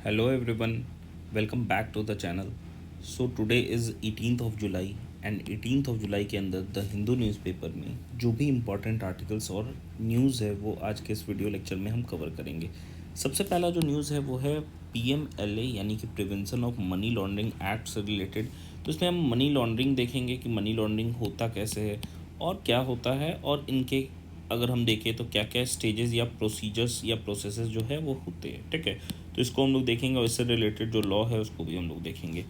Hello everyone, welcome back to the channel. So today is 18th of July and 18th of July के अंदर the Hindu newspaper में जो भी important articles और news है वो आज के इस वीडियो लेक्चर में हम कवर करेंगे। सबसे पहला जो न्यूज़ है वो है PMLA यानी कि prevention of money laundering act से रिलेटेड। तो इसमें हम मनी लॉन्ड्रिंग देखेंगे कि मनी लॉन्ड्रिंग होता कैसे है और क्या होता है, और इनके अगर हम देखें तो क्या क्या स्टेजेस या प्रोसीजर्स या प्रोसेसेस जो है वो होते हैं। ठीक है, तो इसको हम लोग देखेंगे और इससे रिलेटेड जो लॉ है उसको भी हम लोग देखेंगे।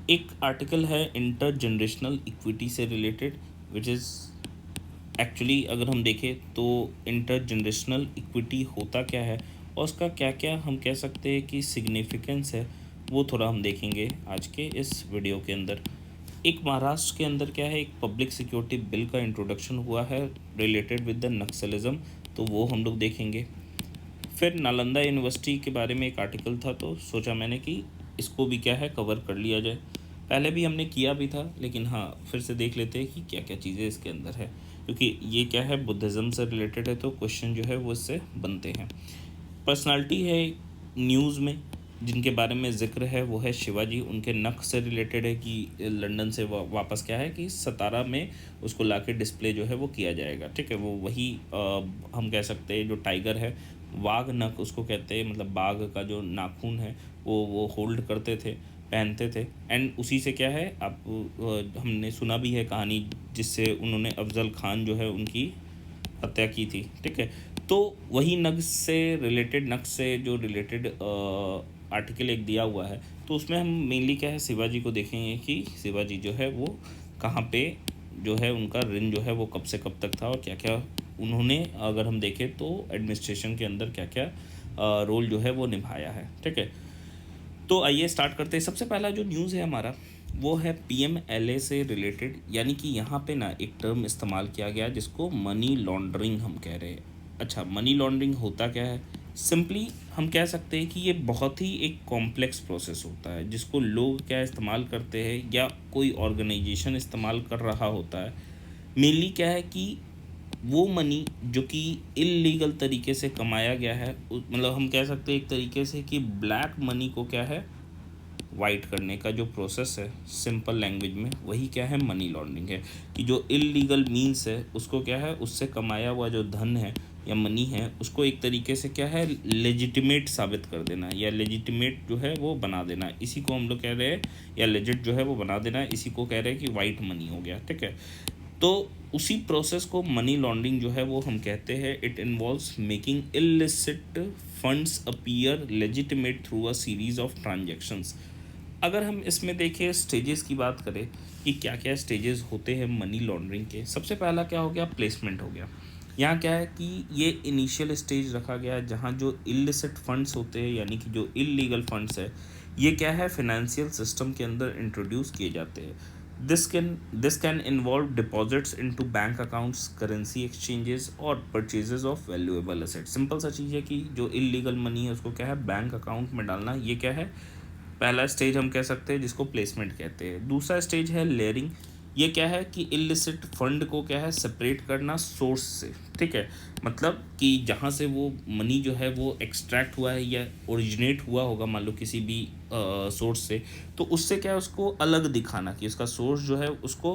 एक आर्टिकल है इंटर जनरेशनल इक्विटी से रिलेटेड, विच इज़ एक्चुअली अगर हम देखें तो इंटर जनरेशनल इक्विटी होता क्या है और उसका क्या क्या हम कह सकते हैं कि सिग्निफिकेंस है, वो थोड़ा हम देखेंगे आज के इस वीडियो के अंदर। एक महाराष्ट्र के अंदर क्या है, एक पब्लिक सिक्योरिटी बिल का इंट्रोडक्शन हुआ है रिलेटेड विद द नक्सलिज्म, तो वो हम लोग देखेंगे। फिर नालंदा यूनिवर्सिटी के बारे में एक आर्टिकल था, तो सोचा मैंने कि इसको भी क्या है कवर कर लिया जाए। पहले भी हमने किया भी था, लेकिन हाँ फिर से देख लेते हैं कि क्या क्या चीज़ें इसके अंदर है, क्योंकि ये क्या है बुद्धिज़्म से रिलेटेड है, तो क्वेश्चन जो है वो इससे बनते हैं। पर्सनालिटी है न्यूज़ में जिनके बारे में ज़िक्र है वो है शिवाजी। उनके नख से रिलेटेड है कि लंदन से वापस क्या है कि सतारा में उसको लाके डिस्प्ले जो है वो किया जाएगा। ठीक है, वो वही हम कह सकते हैं जो टाइगर है, वाघ नख उसको कहते हैं, मतलब बाघ का जो नाखून है वो होल्ड करते थे, पहनते थे। एंड उसी से क्या है आप हमने सुना भी है कहानी जिससे उन्होंने अफजल खान जो है उनकी हत्या की थी। ठीक है, तो वही नग से रिलेटेड, नग से जो रिलेटेड आर्टिकल एक दिया हुआ है, तो उसमें हम मेनली क्या है शिवाजी को देखेंगे कि शिवाजी जो है वो कहाँ पे जो है उनका ऋण जो है वो कब से कब तक था और क्या क्या उन्होंने, अगर हम देखें तो एडमिनिस्ट्रेशन के अंदर क्या क्या रोल जो है वो निभाया है। ठीक है, तो आइए स्टार्ट करते हैं। सबसे पहला जो न्यूज़ है हमारा वो है PMLA से रिलेटेड, यानी कि यहाँ पे ना एक टर्म इस्तेमाल किया गया जिसको मनी लॉन्ड्रिंग हम कह रहे हैं। अच्छा, मनी लॉन्ड्रिंग होता क्या है? सिंपली हम कह सकते हैं कि ये बहुत ही एक कॉम्प्लेक्स प्रोसेस होता है जिसको लोग क्या इस्तेमाल करते हैं या कोई ऑर्गेनाइजेशन इस्तेमाल कर रहा होता है। मेनली क्या है कि वो मनी जो कि इलीगल तरीके से कमाया गया है, मतलब हम कह सकते हैं एक तरीके से कि ब्लैक मनी को क्या है वाइट करने का जो प्रोसेस है, सिंपल लैंग्वेज में वही क्या है मनी लॉन्ड्रिंग है। कि जो इलीगल मीन्स है उसको क्या है, उससे कमाया हुआ जो धन है या मनी है उसको एक तरीके से क्या है लेजिटिमेट साबित कर देना या लेजिटिमेट जो है वो बना देना, इसी को हम लोग कह रहे हैं, या लेजिट जो है वो बना देना, इसी को कह रहे हैं कि वाइट मनी हो गया। ठीक है, तो उसी प्रोसेस को मनी लॉन्ड्रिंग जो है वो हम कहते हैं। It involves making illicit funds appear legitimate through a series of transactions. अगर हम इसमें देखें स्टेजेस की बात करें कि क्या क्या स्टेजेस होते हैं मनी लॉन्ड्रिंग के, सबसे पहला क्या हो गया, प्लेसमेंट हो गया। यहाँ क्या है कि ये इनिशियल स्टेज रखा गया है जहाँ जो इलिसिट फंड्स होते हैं यानी कि जो इलीगल फंड्स है ये क्या है फिनेंशियल सिस्टम के अंदर इंट्रोड्यूस किए जाते हैं। This can involve deposits into bank accounts, currency exchanges और purchases of valuable asset. Simple सा चीज़ है कि जो इलीगल मनी है उसको क्या है बैंक अकाउंट में डालना, ये क्या है पहला स्टेज हम कह सकते हैं जिसको प्लेसमेंट कहते हैं। दूसरा स्टेज है लेयरिंग। ये क्या है कि इलिसिट फंड को क्या है सेपरेट करना सोर्स से। ठीक है, मतलब कि जहाँ से वो मनी जो है वो एक्सट्रैक्ट हुआ है या ओरिजिनेट हुआ होगा मान लो किसी भी सोर्स से, तो उससे क्या है उसको अलग दिखाना कि उसका सोर्स जो है उसको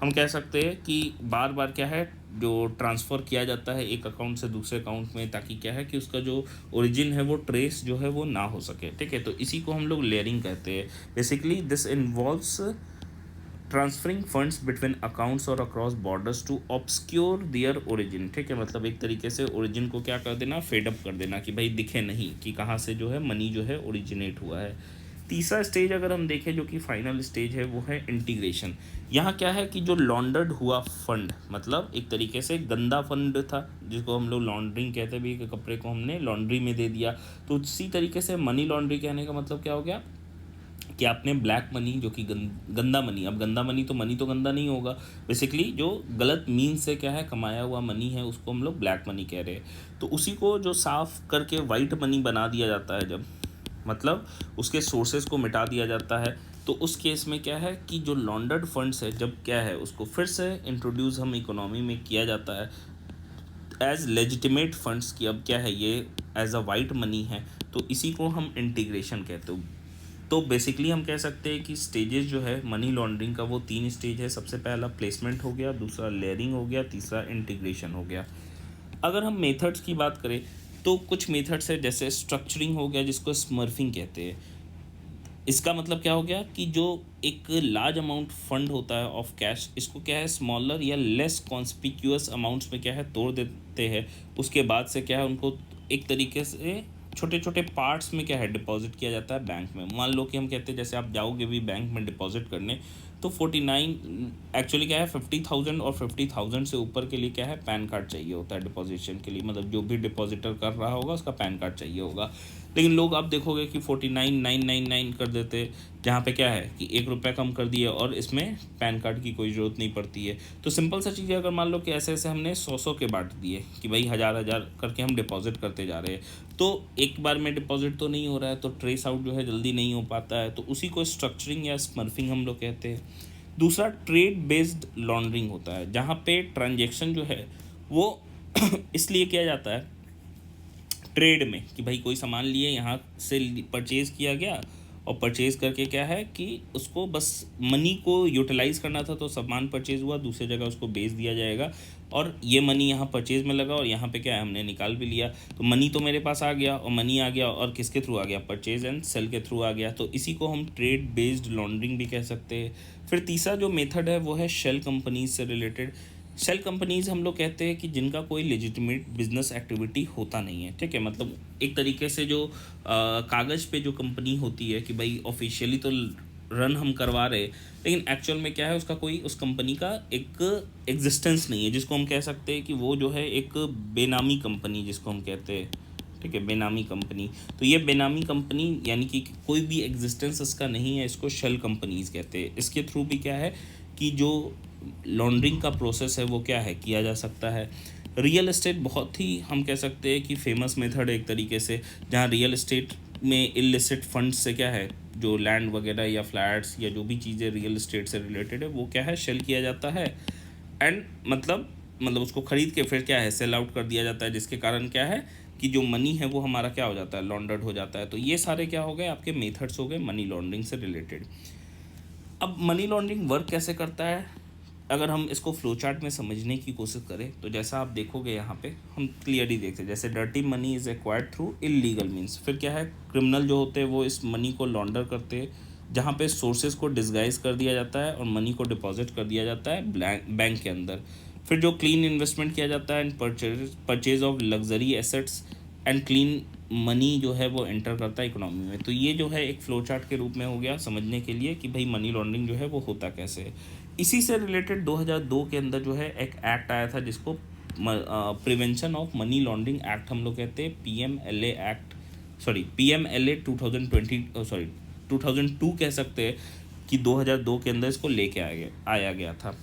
हम कह सकते हैं कि बार बार क्या है जो ट्रांसफ़र किया जाता है एक अकाउंट से दूसरे अकाउंट में, ताकि क्या है कि उसका जो ओरिजिन है वो ट्रेस जो है वो ना हो सके। ठीक है, तो इसी को हम लोग लेयरिंग कहते हैं। Basically this involves transferring funds between accounts और across borders to obscure their origin. ठीक है, मतलब एक तरीके से ओरिजिन को क्या कर देना, फेडअप कर देना कि भाई दिखे नहीं कि कहाँ से जो है मनी जो है ओरिजिनेट हुआ है। तीसरा स्टेज अगर हम देखें जो कि फाइनल स्टेज है वो है इंटीग्रेशन। यहाँ क्या है कि जो लॉन्डर्ड हुआ फंड, मतलब एक तरीके से गंदा फंड था जिसको हम लोग लॉन्ड्रिंग कहते हैं भी, कि कपड़े को हमने लॉन्ड्री में दे दिया, तो उसी तरीके से मनी लॉन्ड्री कहने का मतलब क्या हो गया कि आपने ब्लैक मनी जो कि गंदा मनी, अब गंदा मनी तो गंदा नहीं होगा, बेसिकली जो गलत मीन से क्या है कमाया हुआ मनी है उसको हम लोग ब्लैक मनी कह रहे हैं। तो उसी को जो साफ़ करके वाइट मनी बना दिया जाता है, जब मतलब उसके सोर्सेज को मिटा दिया जाता है, तो उस केस में क्या है कि जो लॉन्डर्ड फंड्स है जब क्या है उसको फिर से इंट्रोड्यूस हम इकोनॉमी में किया जाता है। एज लेजिटिमेट फंड्स की, अब क्या है ये एज अ वाइट मनी है, तो इसी को हम इंटीग्रेशन कहते हो। तो बेसिकली हम कह सकते हैं कि स्टेजेस जो है मनी लॉन्ड्रिंग का वो 3 स्टेज है। सबसे पहला प्लेसमेंट हो गया, दूसरा लेयरिंग हो गया, तीसरा इंटीग्रेशन हो गया। अगर हम मेथड्स की बात करें तो कुछ मेथड्स है, जैसे स्ट्रक्चरिंग हो गया जिसको स्मर्फिंग कहते हैं। इसका मतलब क्या हो गया कि जो एक लार्ज अमाउंट फंड होता है ऑफ कैश, इसको क्या है स्मॉलर या लेस कॉन्स्पिक्यूअस अमाउंट्स में क्या है तोड़ देते हैं। उसके बाद से क्या है उनको एक तरीके से छोटे छोटे पार्ट्स में क्या है डिपॉजिट किया जाता है बैंक में। मान लो कि हम कहते हैं जैसे आप जाओगे भी बैंक में डिपॉजिट करने, तो 49 एक्चुअली क्या है 50,000 और 50,000 से ऊपर के लिए क्या है पैन कार्ड चाहिए होता है डिपॉजिशन के लिए। मतलब जो भी डिपॉजिटर कर रहा होगा उसका पैन कार्ड चाहिए होगा। लेकिन लोग आप देखोगे कि 49,999 कर देते, जहाँ पे क्या है कि 1 रुपया कम कर दिए और इसमें पैन कार्ड की कोई ज़रूरत नहीं पड़ती है। तो सिंपल सा चीज़ है, अगर मान लो कि ऐसे ऐसे हमने 100 के बांट दिए कि भाई 1000 करके हम डिपॉजिट करते जा रहे हैं, तो एक बार में डिपॉजिट तो नहीं हो रहा है, तो ट्रेस आउट जो है जल्दी नहीं हो पाता है। तो उसी को स्ट्रक्चरिंग या स्मर्फिंग हम लोग कहते हैं। दूसरा ट्रेड बेस्ड लॉन्ड्रिंग होता है, जहाँ पे ट्रांजेक्शन जो है वो इसलिए किया जाता है ट्रेड में कि भाई कोई सामान लिए यहाँ से परचेज़ किया गया, और परचेज़ करके क्या है कि उसको बस मनी को यूटिलाइज़ करना था, तो सामान परचेज़ हुआ, दूसरी जगह उसको बेच दिया जाएगा, और ये मनी यहाँ परचेज़ में लगा और यहाँ पे क्या है हमने निकाल भी लिया। तो मनी तो मेरे पास आ गया, और मनी आ गया और किसके थ्रू आ गया, परचेज़ एंड सेल के थ्रू आ गया। तो इसी को हम ट्रेड बेस्ड लॉन्ड्रिंग भी कह सकते हैं। फिर तीसरा जो मेथड है वो है शेल कंपनीज से रिलेटेड। शेल कंपनीज़ हम लोग कहते हैं कि जिनका कोई लेजिटिमेट बिजनेस एक्टिविटी होता नहीं है, ठीक है। मतलब एक तरीके से जो कागज़ पे जो कंपनी होती है कि भाई ऑफिशियली तो रन हम करवा रहे, लेकिन एक्चुअल में क्या है उसका कोई उस कंपनी का एक एग्जिस्टेंस नहीं है, जिसको हम कह सकते हैं कि वो जो है एक बेनामी कंपनी जिसको हम कहते हैं, ठीक है, बेनामी कंपनी। तो ये बेनामी कंपनी यानी कि कोई भी एग्जिस्टेंस इसका नहीं है, इसको शेल कंपनीज कहते हैं। इसके थ्रू भी क्या है कि जो लॉन्ड्रिंग का प्रोसेस है वो क्या है किया जा सकता है। रियल एस्टेट बहुत ही हम कह सकते हैं कि फेमस मेथड है एक तरीके से, जहाँ रियल एस्टेट में इलिसिट फंड्स से क्या है जो लैंड वगैरह या फ्लैट्स या जो भी चीज़ें रियल एस्टेट से रिलेटेड है वो क्या है शेल किया जाता है। एंड मतलब उसको ख़रीद के फिर क्या है सेल आउट कर दिया जाता है, जिसके कारण क्या है कि जो मनी है वो हमारा क्या हो जाता है लॉन्डर्ड हो जाता है। तो ये सारे क्या हो गए आपके मेथड्स हो गए मनी लॉन्ड्रिंग से रिलेटेड। अब मनी लॉन्ड्रिंग वर्क कैसे करता है, अगर हम इसको फ्लो चार्ट में समझने की कोशिश करें तो जैसा आप देखोगे यहाँ पे हम क्लियरली देखते हैं, जैसे dirty money is acquired through illegal means. फिर क्या है क्रिमिनल जो होते हैं वो इस मनी को लॉन्डर करते हैं, जहाँ पे सोर्सेज को डिस्गाइज कर दिया जाता है और मनी को डिपॉजिट कर दिया जाता है बैंक के अंदर। फिर जो क्लीन इन्वेस्टमेंट किया जाता है and purchase of luxury assets and clean money जो है वो एंटर करता है इकोनॉमी में। तो ये जो है एक फ्लो चार्ट के रूप में हो गया समझने के लिए कि भाई मनी लॉन्ड्रिंग जो है वो होता कैसे है। इसी से रिलेटेड 2002 के अंदर जो है एक एक्ट आया था जिसको prevention of money laundering act हम लोग कहते हैं, PMLA एक्ट, सॉरी PMLA 2002 कह सकते हैं कि 2002 के अंदर इसको लेके आया गया था।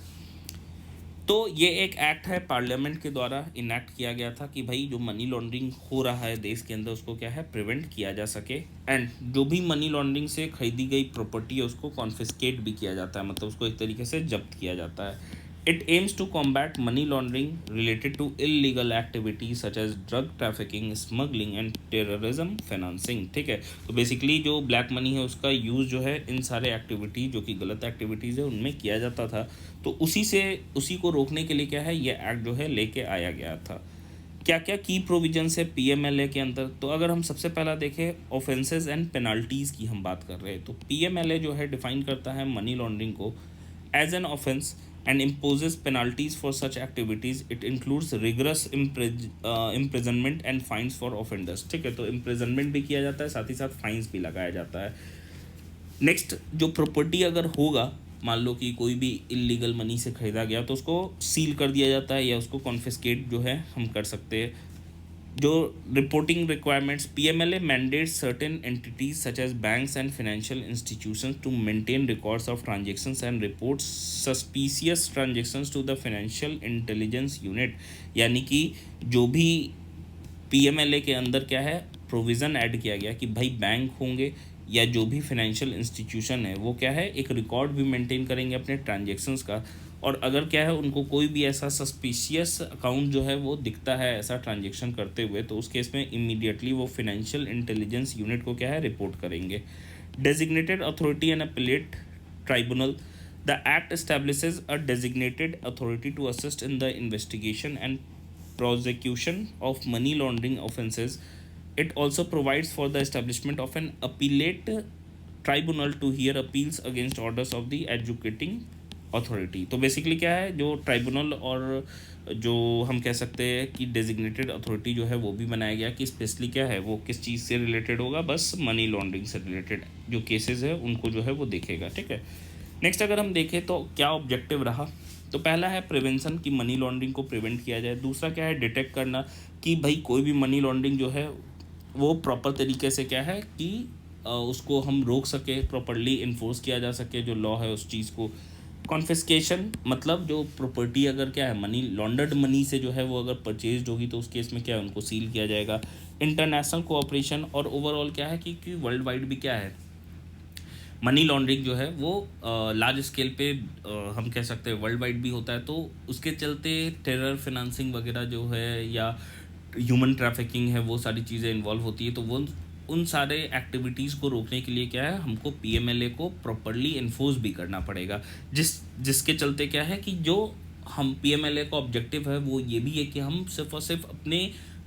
तो ये एक एक्ट है पार्लियामेंट के द्वारा इनैक्ट किया गया था कि भाई जो मनी लॉन्ड्रिंग हो रहा है देश के अंदर उसको क्या है प्रिवेंट किया जा सके, एंड जो भी मनी लॉन्ड्रिंग से खरीदी गई प्रॉपर्टी है उसको कॉन्फिस्केट भी किया जाता है, मतलब उसको एक तरीके से जब्त किया जाता है। It aims to combat money laundering related to illegal activities such as drug trafficking, smuggling and terrorism financing, ठीक है। तो बेसिकली जो ब्लैक मनी है उसका यूज़ जो है इन सारे एक्टिविटी जो कि गलत एक्टिविटीज़ है उनमें किया जाता था। तो उसी को रोकने के लिए क्या है ये एक्ट जो है लेके आया गया था। क्या क्या की प्रोविजंस है PMLA के अंदर, तो अगर हम सबसे पहला देखें ऑफेंसेस एंड पेनल्टीज़ की हम बात कर रहे हैं, तो PMLA जो है डिफाइन करता है मनी लॉन्ड्रिंग को as an offence and imposes penalties for such activities. It includes rigorous imprisonment and fines for offenders, ठीक है। तो imprisonment भी किया जाता है, साथ ही साथ फाइन्स भी लगाया जाता है। नेक्स्ट जो प्रॉपर्टी अगर होगा, मान लो कि कोई भी इलीगल मनी से ख़रीदा गया तो उसको सील कर दिया जाता है या उसको कॉन्फिस्केट जो है हम कर सकते हैं। जो reporting requirements, PMLA mandates certain entities such as banks and financial institutions to maintain records of transactions and reports suspicious transactions to the financial intelligence unit। यानी कि जो भी PMLA के अंदर क्या है प्रोविज़न ऐड किया गया कि भाई बैंक होंगे या जो भी फाइनेंशियल इंस्टीट्यूशन है वो क्या है एक रिकॉर्ड भी मेंटेन करेंगे अपने ट्रांजेक्शन्स का, और अगर क्या है उनको कोई भी ऐसा सस्पिशियस अकाउंट जो है वो दिखता है ऐसा ट्रांजेक्शन करते हुए, तो उस केस में इमीडिएटली वो फाइनेंशियल इंटेलिजेंस यूनिट को क्या है रिपोर्ट करेंगे. Designated authority and appellate tribunal. The act establishes a designated authority to assist in the investigation and prosecution of money laundering offences. It also provides for the establishment of an appellate tribunal to hear appeals against orders of the adjudicating authority. तो basically क्या है, जो tribunal और जो हम कह सकते हैं कि डेजिग्नेटेड अथॉरिटी जो है वो भी बनाया गया कि स्पेशली क्या है वो किस चीज़ से रिलेटेड होगा, बस मनी लॉन्ड्रिंग से रिलेटेड जो केसेस है उनको जो है वो देखेगा. ठीक है. नेक्स्ट अगर हम देखें तो क्या ऑब्जेक्टिव रहा, तो पहला है प्रिवेंशन की मनी लॉन्ड्रिंग को प्रिवेंट किया जाए. दूसरा क्या है, डिटेक्ट करना कि भाई कोई भी मनी लॉन्ड्रिंग जो है वो प्रॉपर तरीके से क्या है कि उसको हम रोक सके, प्रॉपरली इन्फोर्स किया जा सके जो लॉ है उस चीज़ को. कॉन्फिस्केशन मतलब जो प्रॉपर्टी अगर क्या है मनी लॉन्डर्ड मनी से जो है वो अगर परचेज होगी तो उस केस में क्या है उनको सील किया जाएगा. इंटरनेशनल कोऑपरेशन और ओवरऑल क्या है कि वर्ल्ड वाइड भी क्या है मनी लॉन्ड्रिंग जो है वो लार्ज स्केल पे हम कह सकते हैं वर्ल्ड वाइड भी होता है. तो उसके चलते टेरर फिनेंसिंग वगैरह जो है या ह्यूमन ट्रैफिकिंग है वो सारी चीज़ें इन्वॉल्व होती है. तो वो उन सारे एक्टिविटीज़ को रोकने के लिए क्या है हमको पीएमएलए को प्रॉपरली इन्फोर्स भी करना पड़ेगा. जिसके चलते क्या है कि जो हम पीएमएलए का ऑब्जेक्टिव है वो ये भी है कि हम सिर्फ और सिर्फ अपने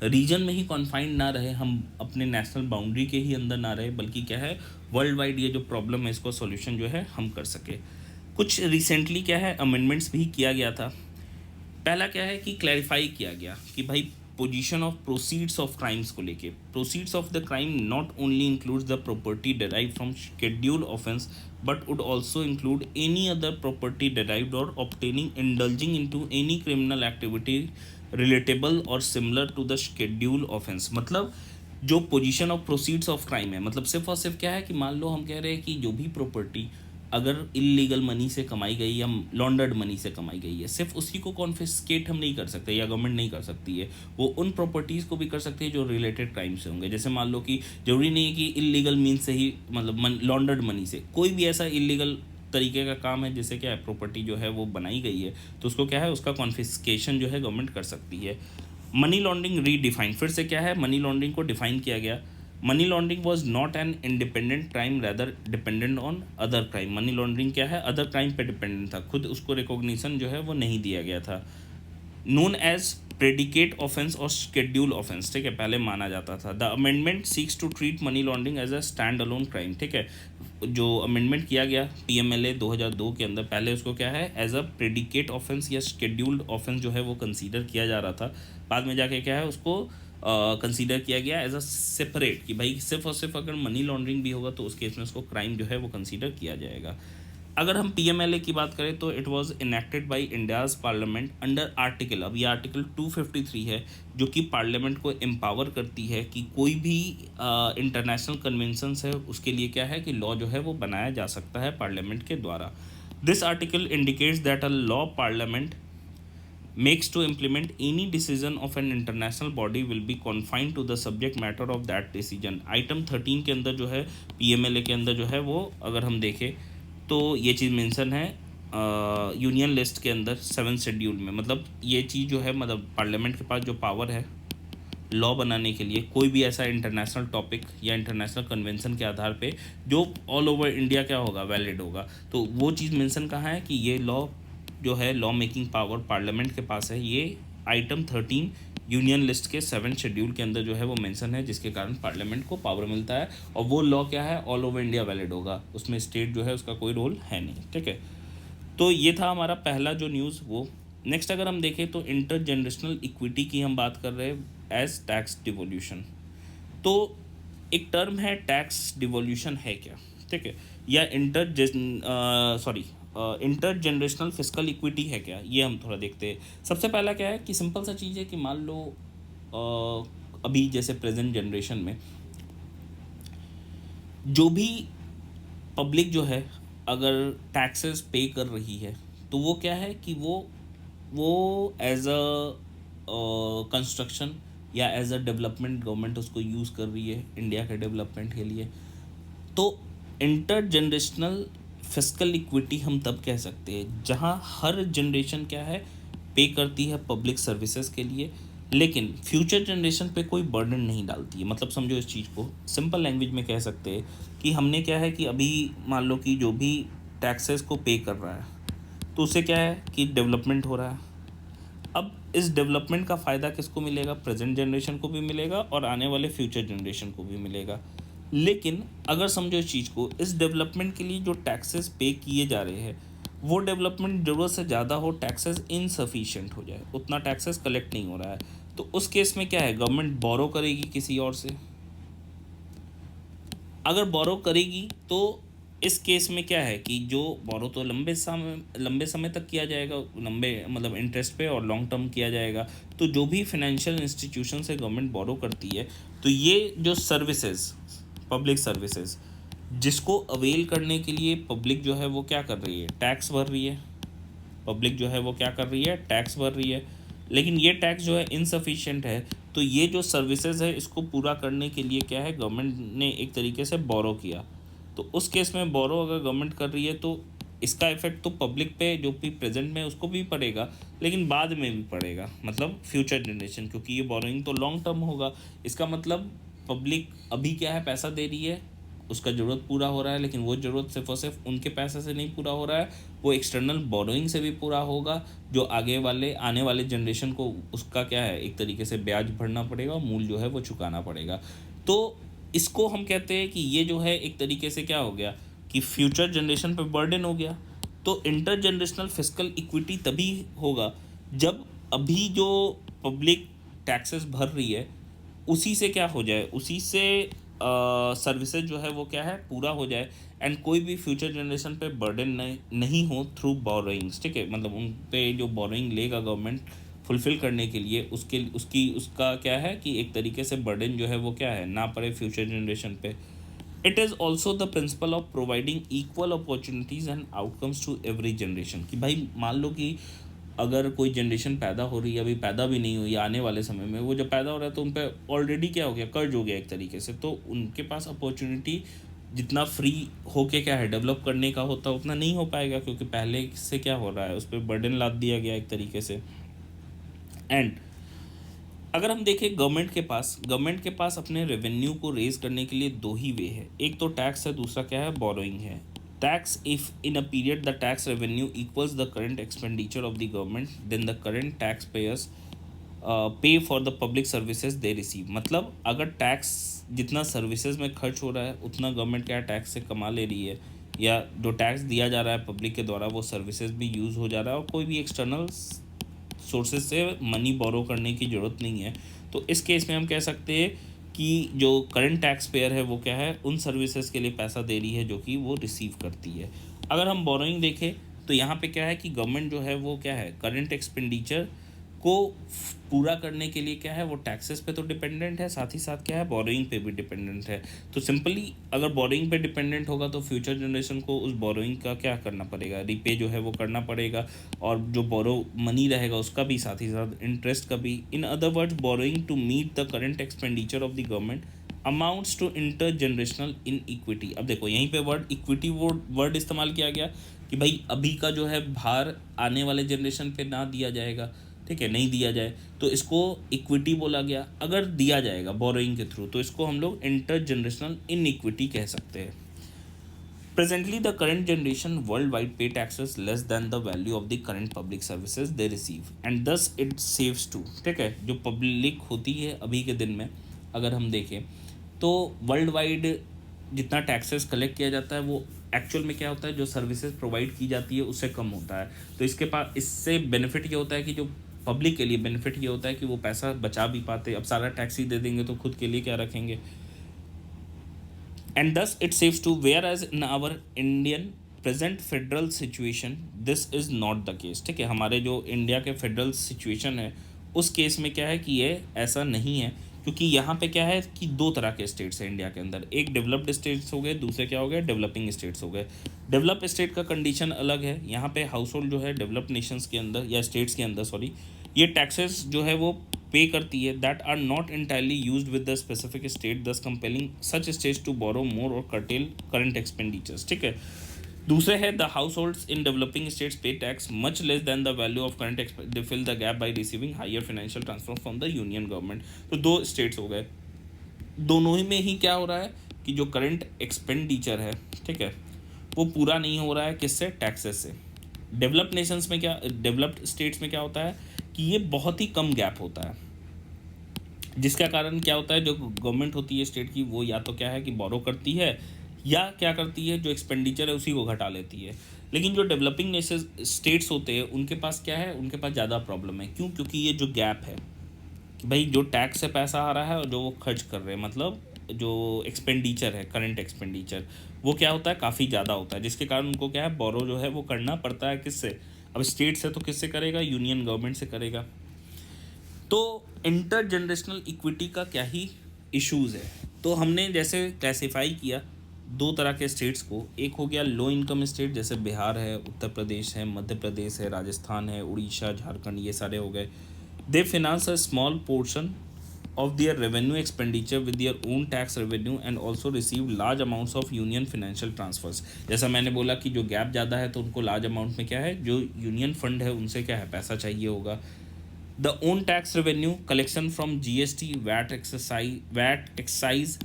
रीजन में ही कॉन्फाइंड ना रहे, हम अपने नेशनल बाउंड्री के ही अंदर ना रहे, बल्कि क्या है वर्ल्ड वाइड ये जो प्रॉब्लम है इसको सॉल्यूशन जो है हम कर सके. कुछ रिसेंटली क्या है अमेंडमेंट्स भी किया गया था. पहला क्या है कि क्लैरिफाई किया गया कि भाई position of proceeds of crimes को लेके, proceeds of the crime not only includes the property derived from schedule offence but would also include any other property derived और obtaining indulging into any criminal activity relatable और similar to the schedule offence. मतलब जो position of proceeds of crime है, मतलब सिर्फ और सिर्फ क्या है कि मान लो हम कह रहे हैं कि जो भी प्रॉपर्टी अगर इलीगल मनी से कमाई गई या लॉन्डर्ड मनी से कमाई गई है, सिर्फ उसी को कॉन्फिस्केट हम नहीं कर सकते या गवर्नमेंट नहीं कर सकती है, वो उन प्रॉपर्टीज़ को भी कर सकती है जो रिलेटेड क्राइम से होंगे. जैसे मान लो कि जरूरी नहीं है कि इलीगल मीन्स से ही मतलब लॉन्डर्ड मनी से कोई भी ऐसा इलीगल तरीके का काम है जिससे क्या है प्रॉपर्टी जो है वो बनाई गई है तो उसको क्या है उसका कॉन्फिस्केशन जो है गवर्नमेंट कर सकती है. मनी लॉन्ड्रिंग रीडिफाइन, फिर से क्या है मनी लॉन्ड्रिंग को डिफाइन किया गया. Money laundering was not an independent crime rather dependent on other crime. Money laundering क्या है अदर क्राइम पे डिपेंडेंट था, खुद उसको रिकॉग्निशन जो है वो नहीं दिया गया था. नोन एज प्रेडिकेट ऑफेंस और शेड्यूल ऑफेंस, ठीक है, पहले माना जाता था. The amendment seeks to treat money laundering as a stand alone crime. ठीक है, जो अमेंडमेंट किया गया पीएमएलए 2002 के अंदर, पहले उसको क्या है एज अ प्रेडिकेट ऑफेंस या शेड्यूल्ड ऑफेंस जो है वो कंसीडर किया जा रहा था. बाद में जाके क्या है उसको कंसीडर किया गया एज अ सेपरेट कि भाई सिर्फ और सिर्फ अगर मनी लॉन्ड्रिंग भी होगा तो उस केस में उसको क्राइम जो है वो कंसीडर किया जाएगा. अगर हम पीएमएलए की बात करें तो it was enacted bye India's parliament under article, अब ये आर्टिकल 253 है जो कि पार्लियामेंट को एम्पावर करती है कि कोई भी इंटरनेशनल कन्वेंशंस है उसके लिए क्या है कि लॉ जो है वो बनाया जा सकता है पार्लियामेंट के द्वारा. This article indicates that a law parliament makes to implement any decision of an international body will be confined to the subject matter of that decision. Item 13 के अंदर जो है पीएमएलए के अंदर जो है वो अगर हम देखें तो ये चीज़ मेंशन है यूनियन लिस्ट के अंदर 7 शेड्यूल में. मतलब ये चीज़ जो है मतलब पार्लियामेंट के पास जो पावर है लॉ बनाने के लिए कोई भी ऐसा इंटरनेशनल टॉपिक या इंटरनेशनल कन्वेंशन के आधार पे जो ऑल ओवर इंडिया क्या होगा वैलिड होगा, तो वो चीज़ मेंशन कहाँ है कि ये लॉ जो है लॉ मेकिंग पावर पार्लियामेंट के पास है. ये आइटम 13 यूनियन लिस्ट के 7 शेड्यूल के अंदर जो है वो मेंशन है, जिसके कारण पार्लियामेंट को पावर मिलता है और वो लॉ क्या है ऑल ओवर इंडिया वैलिड होगा, उसमें स्टेट जो है उसका कोई रोल है नहीं. ठीक है, तो ये था हमारा पहला जो न्यूज़ वो. नेक्स्ट अगर हम देखें तो इंटर जनरेशनल इक्विटी की हम बात कर रहे हैं एज टैक्स डिवोल्यूशन. तो एक टर्म है टैक्स डिवोल्यूशन है क्या, ठीक है, या इंटर जनरेशनल फिस्कल इक्विटी है क्या, ये हम थोड़ा देखते हैं. सबसे पहला क्या है कि सिंपल सा चीज़ है कि मान लो अभी जैसे प्रेजेंट जनरेशन में जो भी पब्लिक जो है अगर टैक्सेस पे कर रही है तो वो क्या है कि वो एज अ कंस्ट्रक्शन या एज अ डेवलपमेंट गवर्नमेंट उसको यूज़ कर रही है इंडिया के डेवलपमेंट के लिए. तो इंटर जनरेशनल फिस्कल इक्विटी हम तब कह सकते हैं जहां हर जनरेशन क्या है, पे करती है पब्लिक सर्विसेज के लिए, लेकिन फ्यूचर जनरेशन पे कोई बर्डन नहीं डालती है। मतलब समझो इस चीज़ को, सिंपल लैंग्वेज में कह सकते हैं कि हमने क्या है कि अभी मान लो कि जो भी टैक्सेस को पे कर रहा है तो उससे क्या है कि डेवलपमेंट हो रहा है। अब इस डेवलपमेंट का फ़ायदा किसको मिलेगा? प्रेजेंट जनरेशन को भी मिलेगा और आने वाले फ्यूचर जनरेशन को भी मिलेगा। लेकिन अगर समझो इस चीज़ को, इस डेवलपमेंट के लिए जो टैक्सेस पे किए जा रहे हैं वो डेवलपमेंट ज़रूरत से ज़्यादा हो, टैक्सेस इनसफिशिएंट हो जाए, उतना टैक्सेस कलेक्ट नहीं हो रहा है, तो उस केस में क्या है, गवर्नमेंट बोरो करेगी किसी और से। अगर बोरो करेगी तो इस केस में क्या है कि जो बोरो तो लंबे समय तक किया जाएगा, लंबे मतलब इंटरेस्ट पे और लॉन्ग टर्म किया जाएगा। तो जो भी फाइनेंशियल इंस्टीट्यूशन से गवर्नमेंट बोरो करती है तो ये जो सर्विसेज, पब्लिक सर्विसेज जिसको अवेल करने के लिए पब्लिक जो है वो क्या कर रही है, टैक्स भर रही है। पब्लिक जो है वो क्या कर रही है, टैक्स भर रही है, लेकिन ये टैक्स जो है इनसफिशिएंट है। तो ये जो सर्विसेज है इसको पूरा करने के लिए क्या है, गवर्नमेंट ने एक तरीके से बोरो किया। तो उस केस में बोरो अगर गवर्नमेंट कर रही है तो इसका इफेक्ट तो पब्लिक पे जो भी प्रेजेंट में उसको भी पड़ेगा, लेकिन बाद में भी पड़ेगा, मतलब फ्यूचर जनरेशन, क्योंकि ये बोरोइंग तो लॉन्ग टर्म होगा। इसका मतलब पब्लिक अभी क्या है, पैसा दे रही है, उसका ज़रूरत पूरा हो रहा है, लेकिन वो ज़रूरत सिर्फ और सिर्फ उनके पैसे से नहीं पूरा हो रहा है, वो एक्सटर्नल बोरोइंग से भी पूरा होगा, जो आने वाले जनरेशन को उसका क्या है, एक तरीके से ब्याज भरना पड़ेगा और मूल जो है वो चुकाना पड़ेगा। तो इसको हम कहते हैं कि ये जो है एक तरीके से क्या हो गया कि फ्यूचर जनरेशन पे बर्डन हो गया। तो इंटर जनरेशनल फिस्कल इक्विटी तभी होगा जब अभी जो पब्लिक टैक्सेस भर रही है उसी से क्या हो जाए, उसी से सर्विसेज जो है वो क्या है, पूरा हो जाए, एंड कोई भी फ्यूचर जनरेशन पे बर्डन नहीं हो थ्रू बोरोइंग्स। ठीक है, मतलब उन पे जो बोरोइंग लेगा गवर्नमेंट फुलफ़िल करने के लिए, उसका क्या है कि एक तरीके से बर्डन जो है वो क्या है, ना पड़े फ्यूचर जनरेशन पे। It is also the principle of providing equal opportunities and outcomes to every generation. कि भाई मान लो कि अगर कोई जनरेशन पैदा हो रही है, अभी पैदा भी नहीं हुई, आने वाले समय में वो जब पैदा हो रहा है तो उन पर ऑलरेडी क्या हो गया, कर्ज हो गया एक तरीके से, तो उनके पास अपॉर्चुनिटी जितना फ्री होके क्या है डेवलप करने का होता उतना नहीं हो पाएगा, क्योंकि पहले से क्या हो रहा है, उस पर बर्डन लाद दिया गया एक तरीके से। एंड अगर हम देखें गवर्नमेंट के पास अपने रेवेन्यू को रेज करने के लिए दो ही वे है, एक तो टैक्स है, दूसरा क्या है, बोरोइंग है। Tax, if in a period the tax revenue equals the current expenditure of the government, then the current taxpayers pay for the public services they receive. मतलब अगर टैक्स जितना सर्विसेज में खर्च हो रहा है उतना गवर्नमेंट क्या टैक्स से कमा ले रही है, या जो टैक्स दिया जा रहा है पब्लिक के द्वारा वो सर्विसेज भी यूज़ हो जा रहा है, और कोई भी एक्सटर्नल सोर्सेज से मनी बोरो करने की ज़रूरत नहीं है। तो इस केस में हम कह सकते हैं कि जो करंट टैक्स पेयर है वो क्या है, उन सर्विसेज के लिए पैसा दे रही है जो कि वो रिसीव करती है। अगर हम बोरोइंग देखें तो यहाँ पे क्या है कि गवर्नमेंट जो है वो क्या है, करंट एक्सपेंडिचर को पूरा करने के लिए क्या है, वो टैक्सेस पे तो डिपेंडेंट है, साथ ही साथ क्या है, बोरोइंग पे भी डिपेंडेंट है। तो सिंपली अगर बोरोइंग पे डिपेंडेंट होगा तो फ्यूचर जनरेशन को उस बोरोइंग का क्या करना पड़ेगा, रिपे जो है वो करना पड़ेगा, और जो बोरो मनी रहेगा उसका भी, साथ ही साथ इंटरेस्ट का भी। In other words, borrowing to meet the current expenditure of the government amounts to intergenerational inequity. अब देखो यहीं पे वर्ड इक्विटी वर्ड इस्तेमाल किया गया कि भाई अभी का जो है भार आने वाले जनरेशन पे ना दिया जाएगा, ठीक है, नहीं दिया जाए, तो इसको इक्विटी बोला गया। अगर दिया जाएगा बोरोइंग के थ्रू तो इसको हम लोग इंटर जनरेशनल इन इक्विटी कह सकते हैं। Presently the current generation worldwide pay taxes less than the value of the current public services they receive and thus it saves too. ठीक है, जो पब्लिक होती है अभी के दिन में अगर हम देखें तो वर्ल्ड वाइड जितना टैक्सेस कलेक्ट किया जाता है वो एक्चुअल में क्या होता है, जो सर्विसेज प्रोवाइड की जाती है उससे कम होता है। तो इसके पास इससे बेनिफिट ये होता है कि जो पब्लिक के लिए बेनिफिट ये होता है कि वो पैसा बचा भी पाते। अब सारा टैक्स ही दे देंगे तो खुद के लिए क्या रखेंगे, and thus it saves to, whereas in our Indian present federal situation this is not the case. ठीक है, हमारे जो इंडिया के फेडरल सिचुएशन है उस केस में क्या है कि ये ऐसा नहीं है, क्योंकि यहाँ पे क्या है कि दो तरह के स्टेट्स हैं इंडिया के अंदर, एक डेवलप्ड स्टेट्स हो गए, दूसरे क्या हो गए, डेवलपिंग स्टेट्स हो गए। डेवलप स्टेट का कंडीशन अलग है, यहाँ पे हाउस होल्ड जो है डेवलप्ड नेशंस के अंदर या स्टेट्स के अंदर सॉरी, ये टैक्सेस जो है वो पे करती है that are not entirely used with the specific state, thus compelling such states to borrow more और कर्टेल करंट एक्सपेंडिचर्स। ठीक है, दूसरे है the households in developing states pay tax much less than the value of current they fill the gap by receiving higher financial transfer from the union government. तो दो states हो गए, दोनों ही में ही क्या हो रहा है कि जो करंट एक्सपेंडिचर है, ठीक है, वो पूरा नहीं हो रहा है, किससे, टैक्सेस से। डेवलप्ड नेशंस में क्या, डेवलप्ड स्टेट्स में क्या होता है कि ये बहुत ही कम गैप होता है, जिसका कारण क्या होता है, जो गवर्नमेंट होती है स्टेट की, वो या तो क्या है कि बोरो करती है या क्या करती है, जो एक्सपेंडिचर है उसी को घटा लेती है। लेकिन जो डेवलपिंग नेशन स्टेट्स होते हैं उनके पास क्या है, उनके पास ज़्यादा प्रॉब्लम है। क्यों? क्योंकि ये जो गैप है कि भाई जो टैक्स से पैसा आ रहा है और जो वो खर्च कर रहे हैं, मतलब जो एक्सपेंडिचर है, करंट एक्सपेंडिचर, वो क्या होता है, काफ़ी ज़्यादा होता है, जिसके कारण उनको क्या है, बोरो जो है वो करना पड़ता है। किससे? अब स्टेट से तो किससे करेगा, यूनियन गवर्नमेंट से करेगा। तो इंटर जनरेशनल इक्विटी का क्या ही इश्यूज़ है। तो हमने जैसे क्लासीफाई किया दो तरह के स्टेट्स को, एक हो गया लो इनकम स्टेट, जैसे बिहार है, उत्तर प्रदेश है, मध्य प्रदेश है, राजस्थान है, उड़ीसा, झारखंड, ये सारे हो गए। They finance a small portion of their revenue expenditure with their own tax revenue and also receive large amounts of union financial transfers। जैसा मैंने बोला कि जो गैप ज़्यादा है तो उनको लार्ज अमाउंट में क्या है, जो यूनियन फंड है उनसे क्या है, पैसा चाहिए होगा। The own tax revenue collection from GST, VAT excise,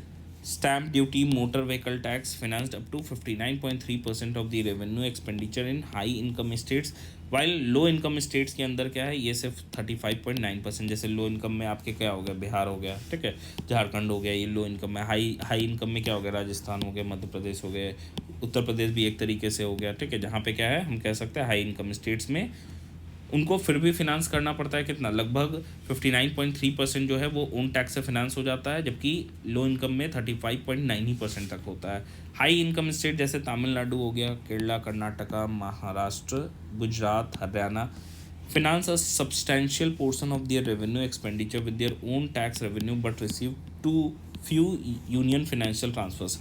stamp duty, motor vehicle tax financed up to 59.3% of the revenue expenditure in high income states, while low income states के अंदर क्या है, ये सिर्फ 35.9%। जैसे लो इनकम में आपके क्या हो गया, बिहार हो गया, ठीक है, झारखंड हो गया, ये लो इनकम में। हाई इनकम में क्या हो गया, राजस्थान हो गया, मध्य प्रदेश हो गए, उत्तर प्रदेश भी एक तरीके से हो गया, ठीक है, जहाँ पे क्या है, हम कह सकते हैं हाई इनकम स्टेट्स में उनको फिर भी फिनांस करना पड़ता है कितना, लगभग 59.3% जो है वो ओन टैक्स से फिनांस हो जाता है, जबकि लो इनकम में 35.9% तक होता है। हाई इनकम स्टेट जैसे तमिलनाडु हो गया, Kerala, Karnataka, Maharashtra, Gujarat, Haryana finance a substantial portion of their revenue expenditure with their own tax revenue but receive too few union financial transfers।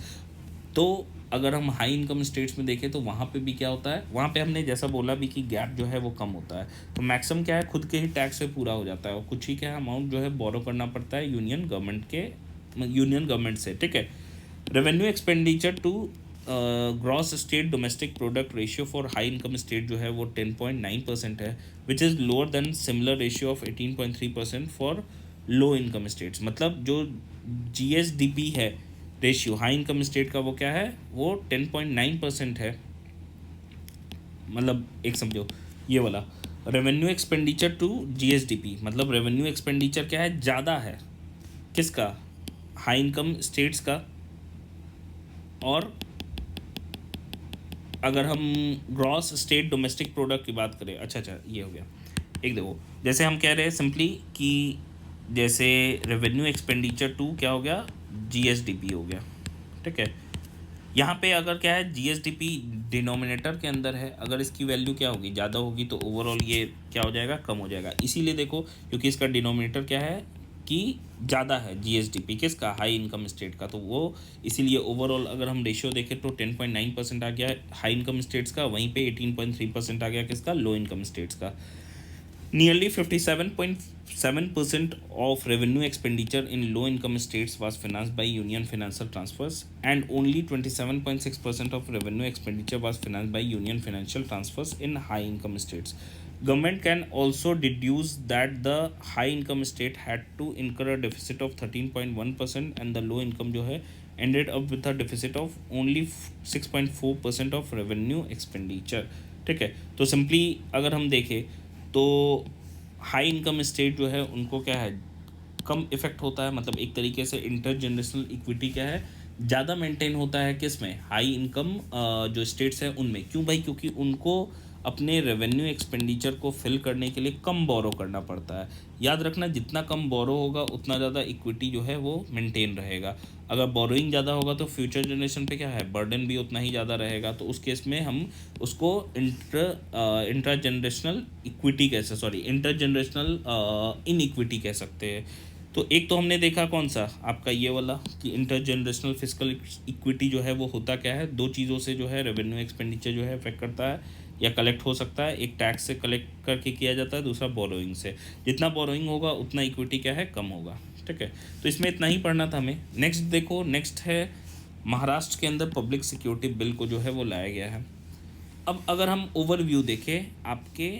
तो अगर हम हाई इनकम स्टेट्स में देखें तो वहाँ पे भी क्या होता है, वहाँ पे हमने जैसा बोला भी कि गैप जो है वो कम होता है, तो मैक्सिमम क्या है, खुद के ही टैक्स से पूरा हो जाता है, और कुछ ही क्या है अमाउंट जो है बोरो करना पड़ता है यूनियन गवर्नमेंट से, ठीक है। Revenue expenditure to gross state domestic product ratio for high income state जो है वो 10.9% है, which is lower than similar ratio of 18.3% for low income states. मतलब जो जीएसडीपी है रेशियो हाई इनकम स्टेट का, वो क्या है, वो 10.9% है। मतलब एक समझो ये वाला रेवेन्यू एक्सपेंडिचर टू जीएसडीपी, मतलब रेवेन्यू एक्सपेंडिचर क्या है, ज़्यादा है, किसका, हाई इनकम स्टेट्स का। और अगर हम ग्रॉस स्टेट डोमेस्टिक प्रोडक्ट की बात करें, अच्छा ये हो गया। एक देखो, जैसे हम कह रहे हैं सिंपली कि जैसे रेवेन्यू एक्सपेंडिचर टू क्या हो गया, जीएसडीपी हो गया, ठीक है। यहाँ पे अगर क्या है, जीएसडीपी डिनोमिनेटर के अंदर है, अगर इसकी वैल्यू क्या होगी, ज़्यादा होगी, तो ओवरऑल ये क्या हो जाएगा, कम हो जाएगा। इसीलिए देखो, क्योंकि इसका डिनोमिनेटर क्या है कि ज़्यादा है जीएसडीपी किसका, हाई इनकम स्टेट का, तो वो इसीलिए ओवरऑल अगर हम रेशियो देखें तो 10.9% आ गया हाई इनकम स्टेट्स का, वहीं पे 18.3% आ गया किसका, लो इनकम स्टेट्स का। Nearly 57.7% of revenue expenditure in low income states was financed by union financial transfers, and only 27.6% of revenue expenditure was financed by union financial transfers in high income states. Government can also deduce that the high income state had to incur a deficit of 13.1% and the low income जो है ended up with a deficit of only 6.4% of revenue expenditure, ठीक है। तो simply अगर हम देखें तो high income state जो है उनको क्या है, कम इफेक्ट होता है, मतलब एक तरीके से इंटर जनरेशनल इक्विटी क्या है, ज़्यादा मेंटेन होता है किस में, हाई इनकम जो स्टेट्स हैं उनमें। क्यों भाई, क्योंकि उनको अपने रेवेन्यू एक्सपेंडिचर को फिल करने के लिए कम बोरो करना पड़ता है। याद रखना, जितना कम बोरो होगा उतना ज़्यादा इक्विटी जो है वो मेंटेन रहेगा। अगर बोरोइंग ज़्यादा होगा तो फ्यूचर जनरेशन पे क्या है, बर्डन भी उतना ही ज़्यादा रहेगा। तो उस केस में हम उसको इंटर जनरेशनल इक्विटी कैसे, sorry inter generational in equity कह सकते हैं। तो एक तो हमने देखा कौन सा, आपका ये वाला कि इंटर जनरेशनल फिजिकल इक्विटी जो है वो होता क्या है, दो चीज़ों से जो है रेवेन्यू एक्सपेंडिचर जो है अफेक्ट करता है या कलेक्ट हो सकता है। एक टैक्स से कलेक्ट करके किया जाता है, दूसरा बोरोइंग से। जितना बोरोइंग होगा उतना इक्विटी क्या है, कम होगा, ठीक है। तो इसमें इतना ही पढ़ना था हमें। नेक्स्ट देखो, नेक्स्ट है महाराष्ट्र के अंदर पब्लिक सिक्योरिटी बिल को जो है वो लाया गया है। अब अगर हम ओवरव्यू देखें, आपके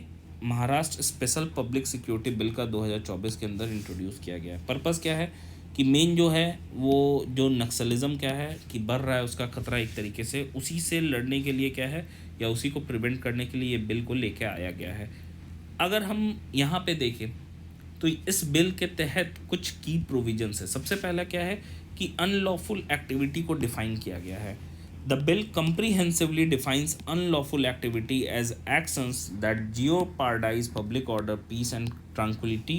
Maharashtra special public security bill का 2024 के अंदर इंट्रोड्यूस किया गया है। पर्पस क्या है कि मेन जो है वो जो नक्सलिज्म क्या है कि बढ़ रहा है, उसका खतरा एक तरीके से उसी से लड़ने के लिए क्या है, या उसी को प्रिवेंट करने के लिए ये बिल को लेके आया गया है। अगर हम यहाँ पे देखें तो इस बिल के तहत कुछ की प्रोविजंस है। सबसे पहला क्या है कि अनलॉफुल एक्टिविटी को डिफाइन किया गया है। The bill comprehensively defines unlawful activity as actions that jeopardize public order, peace and tranquility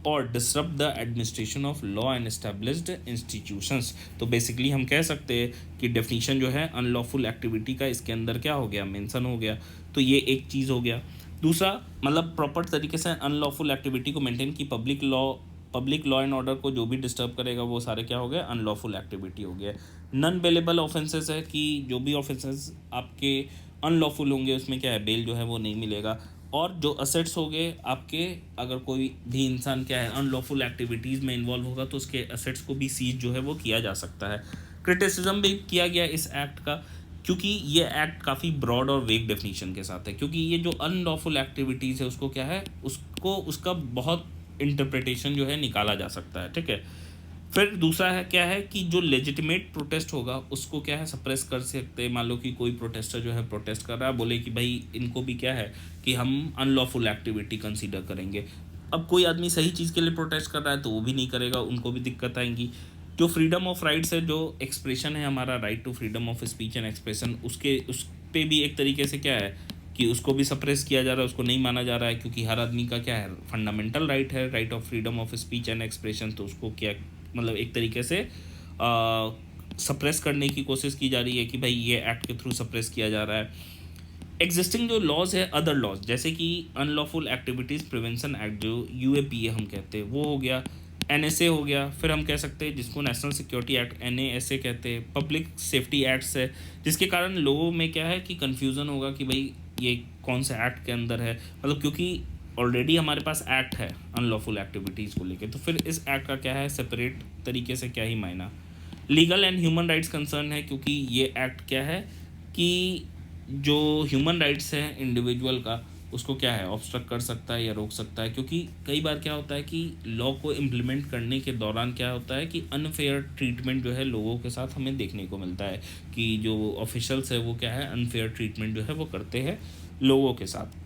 or disrupt the administration of law and established institutions। तो बेसिकली हम कह सकते हैं कि डेफिनेशन जो है अनलॉफुल एक्टिविटी का इसके अंदर क्या हो गया, मेंशन हो गया। तो ये एक चीज़ हो गया। दूसरा मतलब प्रॉपर तरीके से अनलॉफुल एक्टिविटी को मेंटेन की पब्लिक लॉ एंड ऑर्डर को जो भी डिस्टर्ब करेगा वो सारे क्या हो गए, अनलॉफुल एक्टिविटी हो गया। नॉन बेलेबल ऑफेंसेस है कि जो भी ऑफेंसेस आपके अनलॉफुल होंगे उसमें क्या है, बेल जो है वो नहीं मिलेगा। और जो असेट्स हो गए आपके, अगर कोई भी इंसान क्या है अनलॉफुल एक्टिविटीज़ में इन्वॉल्व होगा तो उसके असेट्स को भी सीज जो है वो किया जा सकता है। क्रिटिसिज्म भी किया गया इस एक्ट का, क्योंकि ये एक्ट काफ़ी ब्रॉड और वेग डेफिनेशन के साथ है। क्योंकि ये जो अनलॉफुल एक्टिविटीज़ है उसको क्या है, उसको उसका बहुत इंटरप्रिटेशन जो है निकाला जा सकता है, ठीक है। फिर दूसरा है क्या है कि जो लेजिटिमेट प्रोटेस्ट होगा उसको क्या है सप्रेस कर सकते हैं। मान लो कि कोई प्रोटेस्टर जो है प्रोटेस्ट कर रहा है, बोले कि भाई इनको भी क्या है कि हम अनलॉफुल एक्टिविटी कंसीडर करेंगे। अब कोई आदमी सही चीज़ के लिए प्रोटेस्ट कर रहा है तो वो भी नहीं करेगा, उनको भी दिक्कत आएंगी। जो फ्रीडम ऑफ राइट्स है, जो एक्सप्रेशन है हमारा right to freedom of speech and expression, उस पे भी एक तरीके से क्या है कि उसको भी सप्रेस किया जा रहा है, उसको नहीं माना जा रहा है। क्योंकि हर आदमी का क्या है फंडामेंटल राइट है, right of freedom of speech and expression. तो उसको क्या मतलब एक तरीके से सप्रेस करने की कोशिश की जा रही है कि भाई ये एक्ट के थ्रू सप्रेस किया जा रहा है। एग्जिस्टिंग जो लॉज है, अदर लॉज जैसे कि अनलॉफुल एक्टिविटीज़ प्रिवेंशन एक्ट जो यूएपीए हम कहते हैं वो हो गया, एनएसए हो गया। फिर हम कह सकते हैं जिसको नेशनल सिक्योरिटी एक्ट एनएएसए कहते हैं। पब्लिक सेफ्टी एक्ट्स है, जिसके कारण लोगों में क्या है कि कन्फ्यूज़न होगा कि भाई ये कौन सा एक्ट के अंदर है, मतलब क्योंकि ऑलरेडी हमारे पास एक्ट है अनलॉफुल एक्टिविटीज़ को लेके, तो फिर इस एक्ट का क्या है सेपरेट तरीके से क्या ही मायना। Legal and human rights concern है, क्योंकि ये एक्ट क्या है कि जो ह्यूमन राइट्स है इंडिविजुअल का उसको क्या है ऑब्स्ट्रक्ट कर सकता है या रोक सकता है। क्योंकि कई बार क्या होता है कि लॉ को इम्प्लीमेंट करने के दौरान क्या होता है कि अनफेयर ट्रीटमेंट जो है लोगों के साथ हमें देखने को मिलता है कि जो ऑफिशियल्स है वो क्या है अनफेयर ट्रीटमेंट जो है वो करते हैं लोगों के साथ।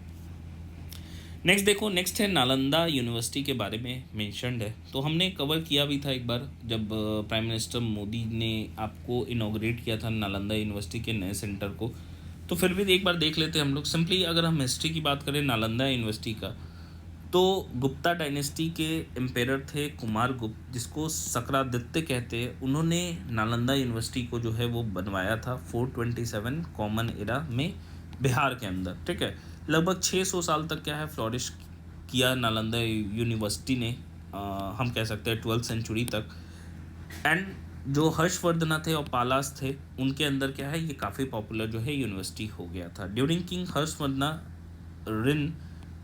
नेक्स्ट देखो, नेक्स्ट है नालंदा यूनिवर्सिटी के बारे में मेंशन्ड है। तो हमने कवर किया भी था एक बार जब प्राइम मिनिस्टर मोदी ने आपको इनॉग्रेट किया था नालंदा यूनिवर्सिटी के नए सेंटर को। तो फिर भी एक बार देख लेते हैं हम लोग। सिंपली अगर हम हिस्ट्री की बात करें नालंदा यूनिवर्सिटी का, तो गुप्ता डायनेस्टी के एम्पेरर थे कुमार गुप्त, जिसको सक्रादित्य कहते हैं। उन्होंने नालंदा यूनिवर्सिटी को जो है वो बनवाया था 427 कॉमन एरा में बिहार के अंदर, ठीक है। लगभग 600 साल तक क्या है फ्लॉरिश किया नालंदा यूनिवर्सिटी ने, हम कह सकते हैं 12th सेंचुरी तक। एंड जो हर्षवर्धना थे और पालास थे उनके अंदर क्या है ये काफ़ी पॉपुलर जो है यूनिवर्सिटी हो गया था। ड्यूरिंग किंग हर्षवर्धना रिन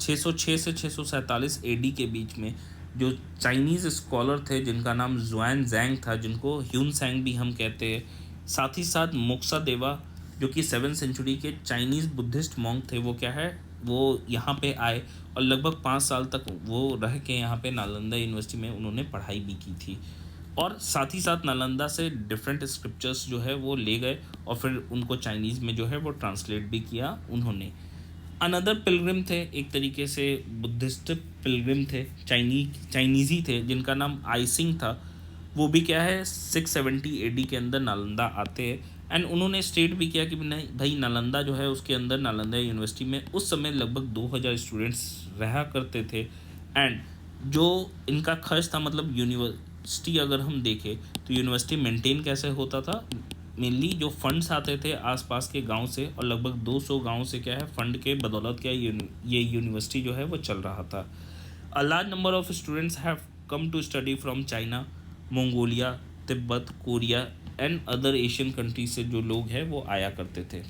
606 से 647 एडी के बीच में जो चाइनीज़ स्कॉलर थे जिनका नाम जुआन जैंग था, जिनको ह्यून सैंग भी हम कहते हैं, साथ ही साथ मोक्सा देवा जो कि 7th सेंचुरी के चाइनीज़ बुद्धिस्ट मॉन्क थे, वो क्या है वो यहाँ पे आए और लगभग 5 साल तक वो रह के यहाँ पे नालंदा यूनिवर्सिटी में उन्होंने पढ़ाई भी की थी। और साथ ही साथ नालंदा से डिफरेंट स्क्रिप्चर्स जो है वो ले गए और फिर उनको चाइनीज़ में जो है वो ट्रांसलेट भी किया उन्होंने। अनदर पिलग्रिम थे, एक तरीके से बुद्धिस्ट पिलग्रिम थे, चाइनीज़ी थे, जिनका नाम आइसिंग था। वो भी क्या है 670 एडी के अंदर नालंदा आते हैं। एंड उन्होंने स्टेट भी किया कि नहीं भाई नालंदा जो है उसके अंदर नालंदा यूनिवर्सिटी में उस समय लगभग 2000 स्टूडेंट्स रहा करते थे। एंड जो इनका खर्च था, मतलब यूनिवर्सिटी अगर हम देखें तो यूनिवर्सिटी मेंटेन कैसे होता था, मेनली जो फंड्स आते थे आसपास के गांव से, और लगभग 200 गांव से क्या है फंड के बदौलत क्या ये यूनिवर्सिटी जो है वो चल रहा था। A large number of students have come to study from China, Mongolia, Tibet, Korea and other Asian countries से जो लोग हैं वो आया करते थे।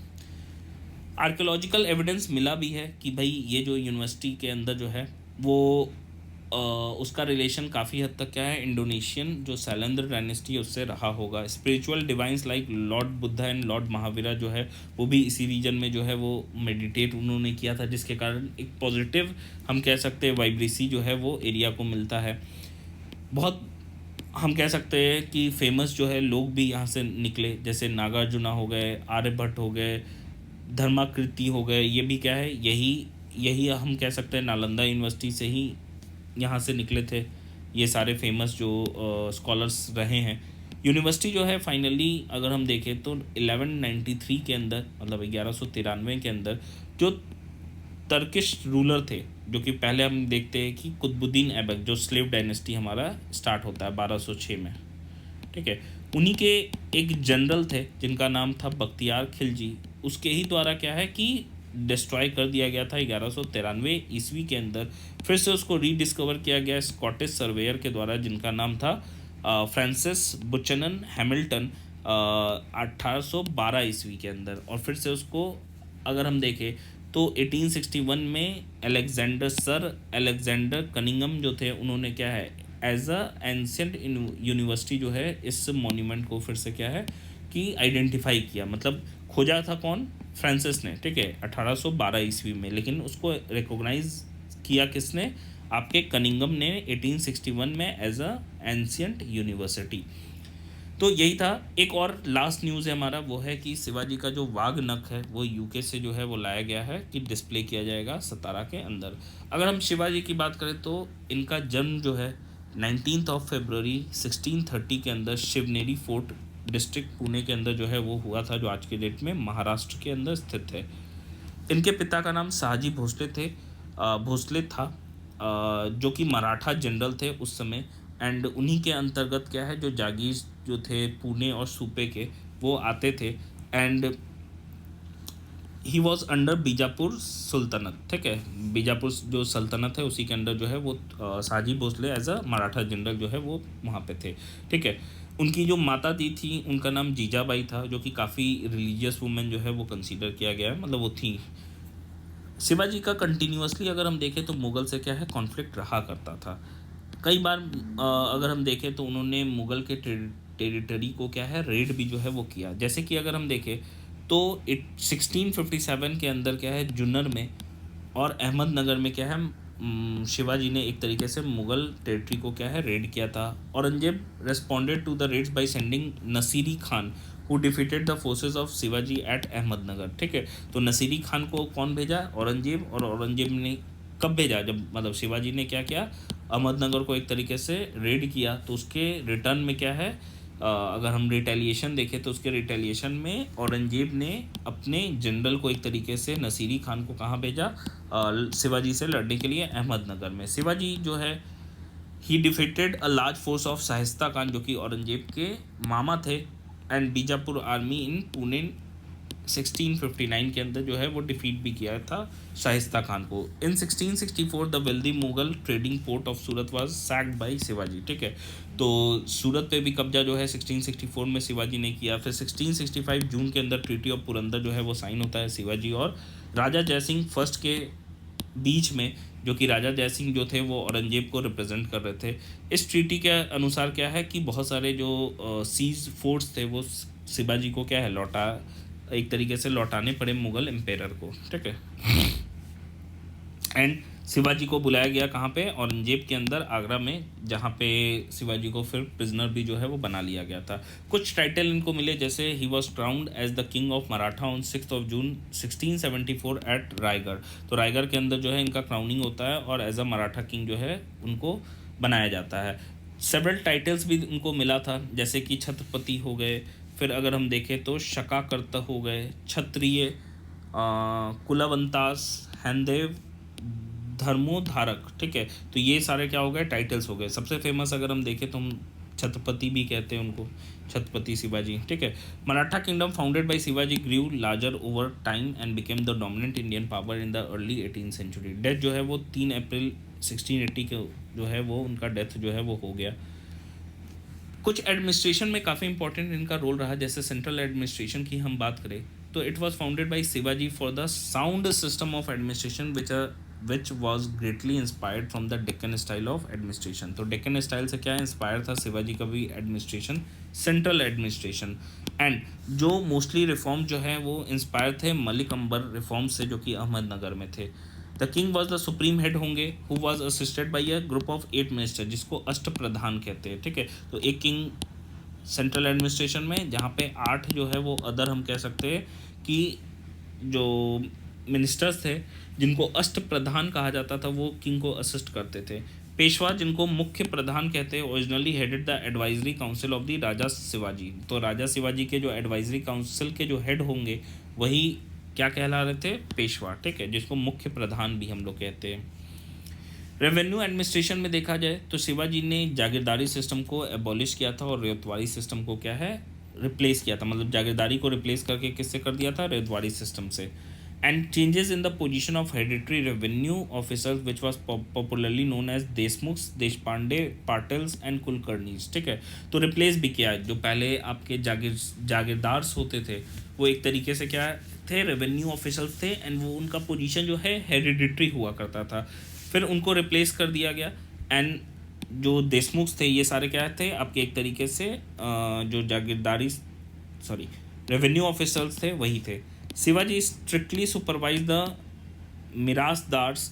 आर्कियोलॉजिकल एविडेंस मिला भी है कि भाई ये जो यूनिवर्सिटी के अंदर जो है वो उसका रिलेशन काफ़ी हद तक क्या है, इंडोनेशियन जो शैलेंद्र डायनेस्टी है उससे रहा होगा। Spiritual divines like Lord Buddha and Lord Mahavira जो है वो भी इसी रीजन में जो है वो मेडिटेट उन्होंने किया था, जिसके कारण एक पॉजिटिव हम कह सकते हैं वाइब्रेसी जो है वो एरिया को मिलता है। बहुत हम कह सकते हैं कि फेमस जो है लोग भी यहाँ से निकले, जैसे नागार्जुना हो गए, आर्यभट्ट हो गए, धर्माकृति हो गए, ये भी क्या है, यही यही हम कह सकते हैं नालंदा यूनिवर्सिटी से ही यहाँ से निकले थे ये सारे फेमस जो स्कॉलर्स रहे हैं। यूनिवर्सिटी जो है फाइनली अगर हम देखें तो 1193 के अंदर, मतलब 1193 के अंदर जो टर्किश रूलर थे, जो कि पहले हम देखते हैं कि कुतुबुद्दीन ऐबक, जो स्लेव डायनेस्टी हमारा स्टार्ट होता है 1206 में, ठीक है, उन्हीं के एक जनरल थे जिनका नाम था बख्तियार खिलजी, उसके ही द्वारा क्या है कि डिस्ट्रॉय कर दिया गया था 1193 ईस्वी के अंदर। फिर से उसको रीडिस्कवर किया गया स्कॉटिश सर्वेयर के द्वारा जिनका नाम था फ्रांसिस बुचनन हैमिल्टन 1812 ईस्वी के अंदर। और फिर से उसको अगर हम देखें तो 1861 में सर अलेक्जेंडर कनिंगम जो थे उन्होंने क्या है एज अ एंशियंट यूनिवर्सिटी जो है इस मॉन्यूमेंट को फिर से क्या है कि आइडेंटिफाई किया, मतलब खोजा था कौन, फ्रांसिस ने, ठीक है, 1812 ईस्वी में, लेकिन उसको रिकॉग्नाइज किया किसने, आपके कनिंगम ने 1861 में एज अ एंशियंट यूनिवर्सिटी। तो यही था। एक और लास्ट न्यूज़ है हमारा, वो है कि शिवाजी का जो वाघ नख है वो यूके से जो है वो लाया गया है कि डिस्प्ले किया जाएगा सतारा के अंदर। अगर हम शिवाजी की बात करें तो इनका जन्म जो है 19 फरवरी 1630 के अंदर शिवनेरी फोर्ट डिस्ट्रिक्ट पुणे के अंदर जो है वो हुआ था, जो आज के डेट में महाराष्ट्र के अंदर स्थित है। इनके पिता का नाम शहाजी भोसले थे, भोसले था, जो कि मराठा जनरल थे उस समय। एंड उन्हीं के अंतर्गत क्या है जो जागीर जो थे पुणे और सूपे के वो आते थे। And he was under Bijapur sultanate, ठीक है, बीजापुर जो सल्तनत है उसी के अंडर जो है वो Shahaji Bhosle as a Maratha general जो है वो वहाँ पे थे, ठीक है। उनकी जो माता दी थी उनका नाम जीजाबाई था, जो कि काफ़ी रिलीजियस वुमेन जो है वो कंसीडर किया गया है, मतलब वो थी। शिवाजी का कंटिन्यूसली अगर हम देखें तो मुग़ल से क्या है कॉन्फ्लिक्ट रहा करता था। कई बार अगर हम देखें तो उन्होंने मुग़ल के टेरिटरी को क्या है रेड भी जो है वो किया। जैसे कि अगर हम देखें तो 1657 के अंदर क्या है जुन्नर में और अहमदनगर में क्या है शिवाजी ने एक तरीके से मुग़ल टेरिटरी को क्या है रेड किया था। Aurangzeb responded to the raids by sending Nasiri Khan who defeated the forces of Shivaji at Ahmednagar, ठीक है। तो नसीरी खान को कौन भेजा, औरंगजेब, और औरंगजेब ने कब भेजा, जब मतलब शिवाजी ने क्या किया अहमदनगर को एक तरीके से रेड किया, तो उसके रिटर्न में क्या है अगर हम रिटेलिएशन देखें तो उसके रिटेलिएशन में औरंगजेब ने अपने जनरल को एक तरीके से नसीरी खान को कहाँ भेजा, शिवाजी से लड़ने के लिए अहमदनगर में। शिवाजी जो है ही defeated a large force of Shaista Khan, जो कि औरंगजेब के मामा थे, एंड बीजापुर आर्मी इन पुणे 1659 के अंदर जो है वो डिफीट भी किया था शाइस्ता खान को। In 1664 the wealthy Mughal trading port of Surat was sacked by Shivaji, ठीक है। तो सूरत पे भी कब्जा जो है 1664 में शिवाजी ने किया। फिर 1665 जून के अंदर ट्रीटी ऑफ पुरंदर जो है वो साइन होता है शिवाजी और राजा जयसिंह फर्स्ट के बीच में, जो कि राजा जयसिंह जो थे वो औरंगजेब को रिप्रेजेंट कर रहे थे। इस ट्रीटी के अनुसार क्या है कि बहुत सारे जो सीज फोर्ट्स थे वो शिवाजी को क्या है लौटा, एक तरीके से लौटाने पड़े मुग़ल एम्पायर को, ठीक है। एंड शिवाजी को बुलाया गया कहाँ पे, औरंगजेब के अंदर आगरा में, जहाँ पे शिवाजी को फिर प्रिजनर भी जो है वो बना लिया गया था। कुछ टाइटल इनको मिले, जैसे ही was crowned as the king of Maratha on 6 June 1674 at Raigad. तो रायगढ़ के अंदर जो है इनका क्राउनिंग होता है और एज अ मराठा किंग जो है उनको बनाया जाता है। सेवरल टाइटल्स भी उनको मिला था, जैसे कि छत्रपति हो गए, फिर अगर हम देखें तो शकाकर्त हो गए, क्षत्रिय, कुलवंतास, हैंदेव, धर्मोधारक, ठीक है। तो ये सारे क्या हो गए टाइटल्स हो गए। सबसे फेमस अगर हम देखें तो हम छत्रपति भी कहते हैं उनको, छत्रपति शिवाजी, ठीक है। Maratha kingdom founded by Shivaji grew larger over time and became the dominant Indian power in the early 18th century. Death जो है वो 3 अप्रैल 1680 के जो है वो उनका डेथ जो है वो हो गया। कुछ एडमिनिस्ट्रेशन में काफ़ी इंपॉर्टेंट इनका रोल रहा, जैसे सेंट्रल एडमिनिस्ट्रेशन की हम बात करें तो it was founded by Shivaji for the sound system of administration which was greatly inspired from the Deccan style of administration. तो डेक्कन स्टाइल से क्या इंस्पायर था शिवाजी का भी एडमिनिस्ट्रेशन, सेंट्रल एडमिनिस्ट्रेशन। एंड जो मोस्टली रिफॉर्म जो है वो इंस्पायर थे मलिक अंबर रिफॉर्म से, जो कि अहमदनगर में थे। The king was the supreme head होंगे who was assisted by a group of 8 minister, जिसको अष्ट प्रधान कहते हैं, ठीक है। तो एक किंग सेंट्रल एडमिनिस्ट्रेशन में, जहाँ पे 8 जो है वो अदर हम कह सकते हैं कि जो मिनिस्टर्स थे जिनको अष्ट प्रधान कहा जाता था, वो किंग को असिस्ट करते थे। पेशवा जिनको मुख्य प्रधान कहते हैं originally headed the advisory council of the Raja Shivaji. तो राजा शिवाजी के जो एडवाइजरी काउंसिल के जो हेड होंगे वही क्या कहला रहे थे, पेशवा, ठीक है, जिसको मुख्य प्रधान भी हम लोग कहते हैं। रेवेन्यू एडमिनिस्ट्रेशन में देखा जाए तो शिवाजी ने जागीरदारी सिस्टम को एबॉलिश किया था और रेतवारी सिस्टम को क्या है, रिप्लेस किया था। मतलब जागीरदारी को रिप्लेस करके किससे कर दिया था, रेतवारी सिस्टम से। And changes in the position of hereditary revenue officers which was popularly known as Deshmukh, Deshpande, Patils and Kulkarnis, ठीक है। तो रिप्लेस भी किया। जो पहले आपके जागीरदार्स होते थे वो एक तरीके से क्या थे, रेवेन्यू ऑफिसर्स थे, एंड वो उनका पोजीशन जो है हेरिडिटरी हुआ करता था। फिर उनको रिप्लेस कर दिया गया। एंड जो देशमुख थे ये सारे क्या थे आपके एक तरीके से जो जागीरदारी रेवेन्यू ऑफिसर्स थे वही थे। Shivaji strictly supervise the mirasdars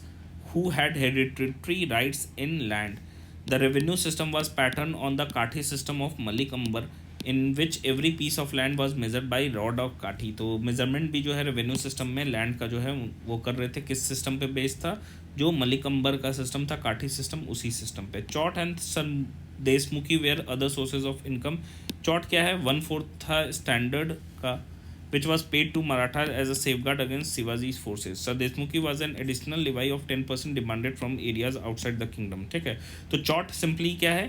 who had hereditary rights in land. The revenue system was patterned on the Kathi system of Malik Ambar, in which every piece of land was measured by rod of काठी। तो measurement भी जो है revenue system में land का जो है वो कर रहे थे, किस सिस्टम पे बेस्ड था, जो मलिक अंबर का सिस्टम था, काठी सिस्टम, उसी सिस्टम पे। Chauth and deshmukhi were other sources of income. Chauth क्या है, 1/4 था स्टैंडर्ड का, which was paid to Marathas as a safeguard against Shivaji's forces. Sir Deshmukhi was an additional levy of 10% demanded from areas outside the kingdom, ठीक है। तो chat simply क्या है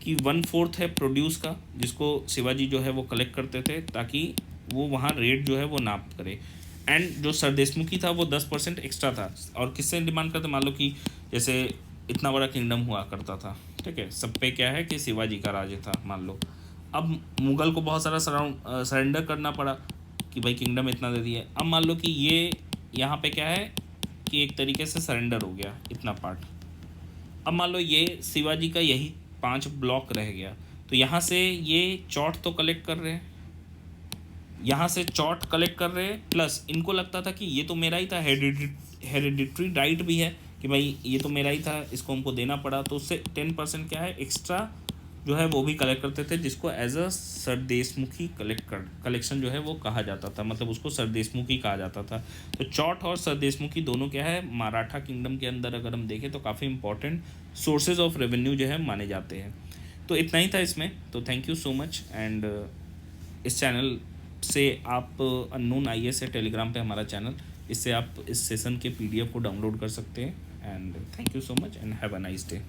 कि 1/4 है प्रोड्यूस का, जिसको शिवाजी जो है वो कलेक्ट करते थे ताकि वो वहाँ रेट जो है वो नाप करे। एंड जो सर देशमुखी था वो 10% एक्स्ट्रा था। और किससे डिमांड करते, मान लो कि जैसे इतना बड़ा किंगडम हुआ करता था, ठीक है, सब पे क्या है कि शिवाजी का राज्य था मान लो। अब मुगल को बहुत सारा सरेंडर करना पड़ा कि भाई किंगडम इतना दे दिया। अब मान लो कि ये यहाँ पे क्या है कि एक तरीके से सरेंडर हो गया इतना पार्ट। अब मान लो ये शिवाजी का यही 5 ब्लॉक रह गया, तो यहाँ से ये चौट तो कलेक्ट कर रहे हैं, यहाँ से चौट कलेक्ट कर रहे हैं, प्लस इनको लगता था कि ये तो मेरा ही था, हेरिडिटरी राइट भी है कि भाई ये तो मेरा ही था, इसको हमको देना पड़ा। तो उससे 10% क्या है एक्स्ट्रा जो है वो भी कलेक्ट करते थे, जिसको एज अ सरदेशमुखी कलेक्शन जो है वो कहा जाता था, मतलब उसको सरदेशमुखी कहा जाता था। तो चौट और सरदेशमुखी दोनों क्या है मराठा किंगडम के अंदर अगर हम देखें तो काफ़ी इंपॉर्टेंट सोर्सेज ऑफ रेवेन्यू जो है माने जाते हैं। तो इतना ही था इसमें। तो thank you so much. And इस चैनल से आप अननोन IAS है टेलीग्राम पे हमारा चैनल, इससे आप इस सेशन के PDF को डाउनलोड कर सकते हैं। And thank you so much and have a nice day.